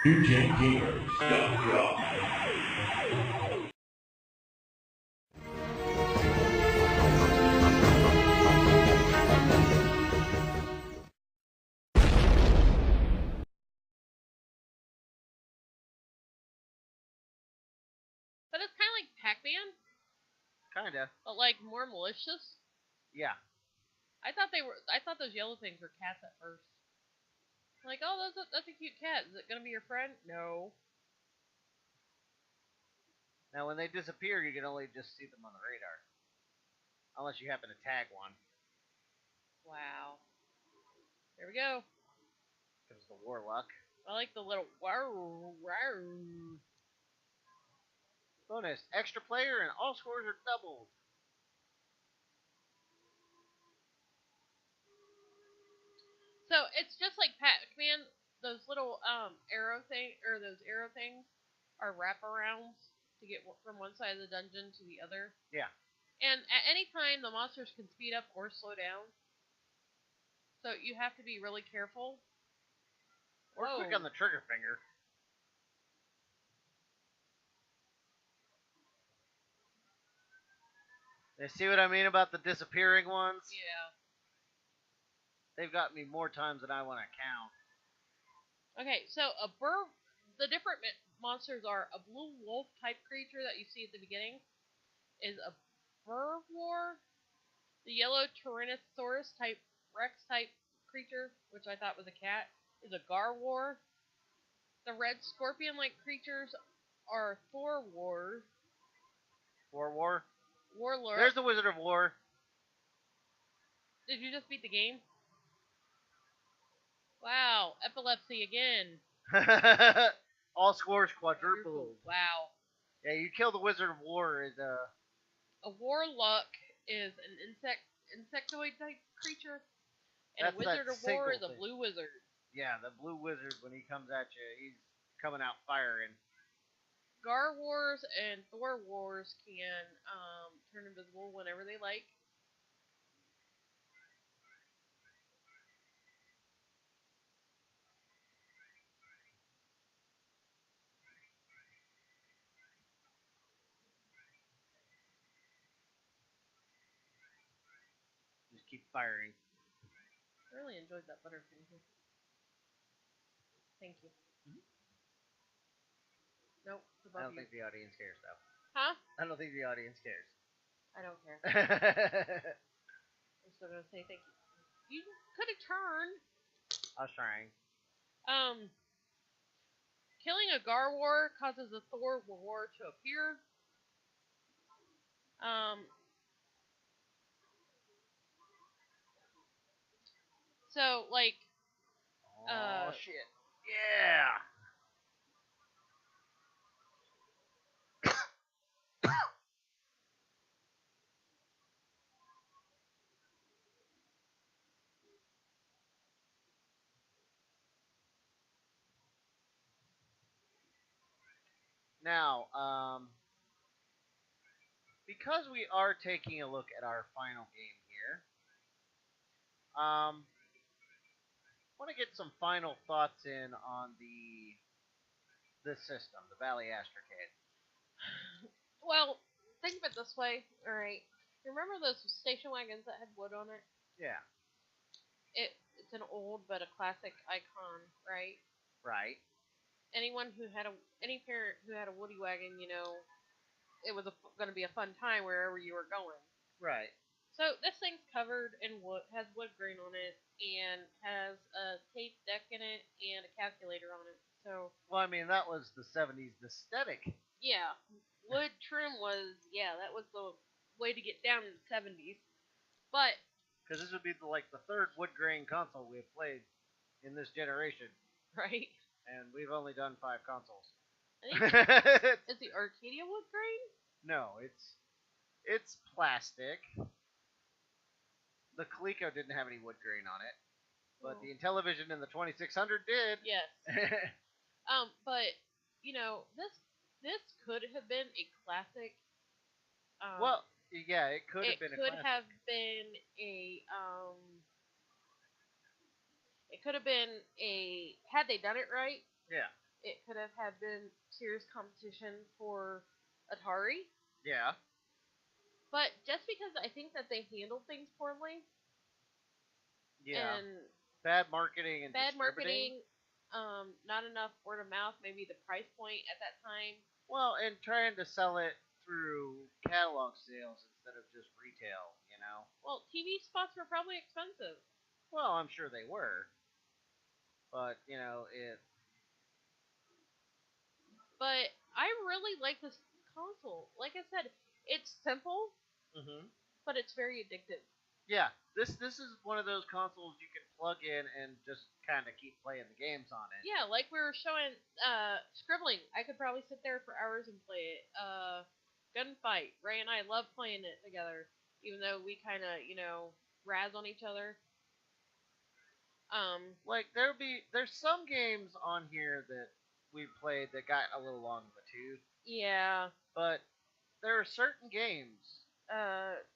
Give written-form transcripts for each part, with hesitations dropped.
NewGenGamers.com. But it's kind of like Pac-Man, Kinda. but like more malicious. Yeah. I thought those yellow things were cats at first. Like, oh, that's a cute cat. Is it gonna be your friend? No. Now, when they disappear, you can only just see them on the radar. Unless you happen to tag one. Wow. There we go. Comes the Warlock. I like the little wow. Bonus, extra player and all scores are doubled. So it's just like Pac-Man. Those little arrow things are wraparounds to get from one side of the dungeon to the other. Yeah. And at any time, the monsters can speed up or slow down. So you have to be really careful. Or quick on the trigger finger. You see what I mean about the disappearing ones? Yeah. They've got me more times than I want to count. Okay, so the different monsters are a blue wolf type creature that you see at the beginning is a Burwar. The yellow Tyrannosaurus type Rex type creature, which I thought was a cat, is a Garwar. The red scorpion like creatures are Thorwar. War? Warlord. There's the Wizard of War. Did you just beat the game? Wow, epilepsy again. All scores quadrupled. Wow. Yeah, you kill the Wizard of War is A warlock is an insectoid type creature, and a Wizard of War is a blue wizard. Yeah, the blue wizard, when he comes at you, he's coming out firing. Garwars and Thorwars can turn invisible whenever they like. Just keep firing. I really enjoyed that butterfly. Thank you. Mm-hmm. Nope. I don't think the audience cares, though. Huh? I don't think the audience cares. I don't care. I'm still gonna say thank you. You could have turned. I was trying. Killing a Garwar causes a Thorwar to appear. So like. Oh shit! Yeah. Now, because we are taking a look at our final game here, I want to get some final thoughts in on the system, the Bally Astrocade. Well, think of it this way. All right. Remember those station wagons that had wood on it? Yeah. It's an old but a classic icon, right? Right. Any parent who had a woody wagon, it was going to be a fun time wherever you were going. Right. So this thing's covered in wood, has wood grain on it, and has a tape deck in it and a calculator on it. So. Well, I mean, that was the 70s aesthetic. Yeah, wood trim was that was the way to get down in the 70s. But because this would be the third wood grain console we have played in this generation. Right. And we've only done 5 consoles. Is the Arcadia wood grain? No, it's plastic. The Coleco didn't have any wood grain on it, but the Intellivision in the 2600 did. Yes. But this could have been a classic. Well, yeah, it could have been a classic. It could have been a It could have been a had they done it right. Yeah. it could have had been serious competition for Atari. Yeah. But just because I think that they handled things poorly Yeah. and Bad marketing and bad distributing. marketing, not enough word of mouth, maybe the price point at that time. Well, and trying to sell it through catalog sales instead of just retail, you know. Well, TV spots were probably expensive. Well, I'm sure they were, but you know it. But I really like this console. Like I said, it's simple, Mm-hmm. but it's very addictive. Yeah, this is one of those consoles you can plug in and just kind of keep playing the games on it. Yeah, like we were showing scribbling. I could probably sit there for hours and play it. Gunfight. Ray and I love playing it together, even though we kind of, razz on each other. Like there's some games on here that we played that got a little long in the tooth, Yeah. but there are certain games.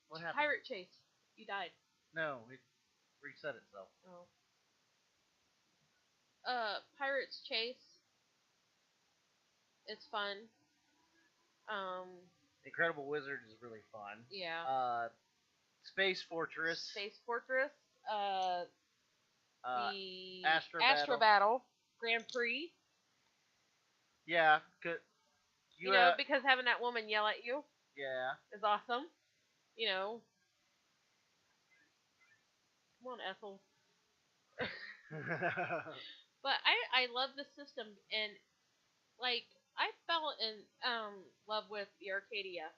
What happened? Pirate Chase. You died. No, it reset itself. Oh. Pirates Chase. It's fun. Incredible Wizard is really fun. Yeah. Space Fortress. Space Fortress. The Astro Battle Grand Prix. Yeah, you know, because having that woman yell at you. Yeah. Is awesome. You know. Come on, Ethel. But I love the system, and like I fell in love with the Arcadia,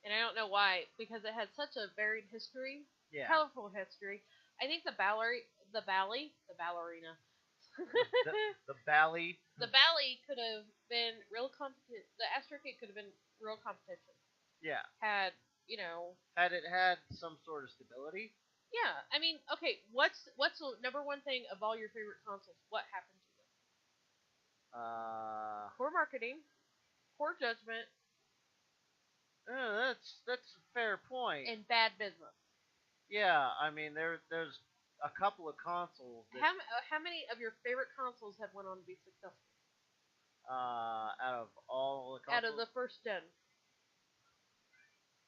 and I don't know why, because it had such a varied history, colorful history. I think the ballerina, the Bally, the Bally could have been real competition. The Astrocade could have been real competition. Yeah. Had it had some sort of stability. Yeah, I mean, okay, what's the number one thing of all your favorite consoles? What happened to them? Poor marketing, poor judgment. That's a fair point. And bad business. Yeah, I mean there's a couple of consoles. How many of your favorite consoles have went on to be successful? Out of all the consoles? Out of the first gen.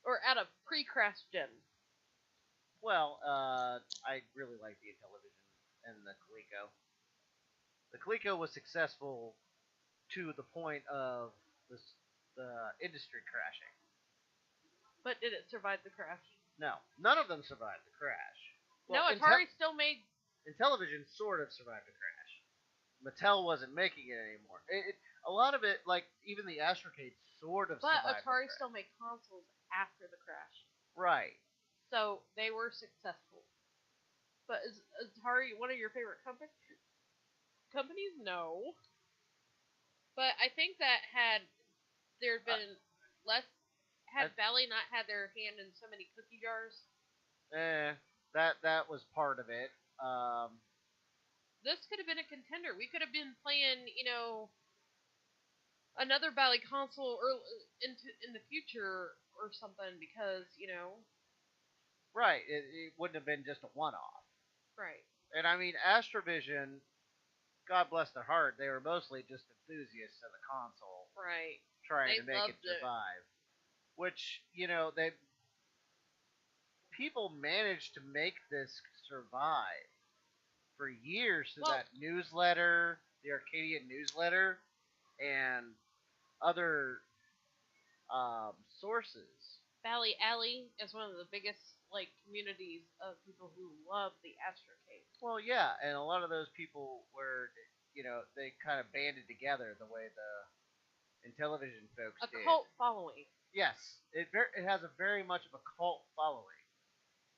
Or out of pre-crash gen. Well, I really like the Intellivision and the Coleco. The Coleco was successful to the point of the industry crashing. But did it survive the crash? No, none of them survived the crash. Well, no, Atari still made. Intellivision sort of survived the crash. Mattel wasn't making it anymore. A lot of it, like even the Astrocade, sort of survived. But Atari still made consoles after the crash. Right. So they were successful. But is Atari one of your favorite companies? No. But I think that had there been less, had Bally not had their hand in so many cookie jars. That was part of it. This could have been a contender. We could have been playing, another Bally console in the future or something because, Right. It wouldn't have been just a one-off. Right. And I mean, Astrovision, God bless their heart, they were mostly just enthusiasts of the console. Right. Trying to make it survive. Which, people managed to make this survive for years through that newsletter, the Arcadian newsletter, and other sources. Bally Alley is one of the biggest communities of people who love the Astrocade. Well, yeah, and a lot of those people were, they kind of banded together the way the Intellivision folks did. A cult following. Yes, it has a very much of a cult following.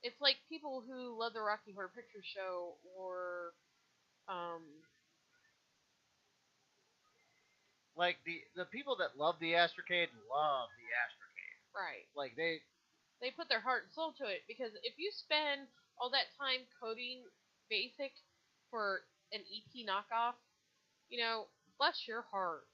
It's like people who love the Rocky Horror Picture Show or, like the people that love the Astrocade love the Astrocade. Right. Like they put their heart and soul to it, because if you spend all that time coding BASIC for an ET knockoff, bless your heart.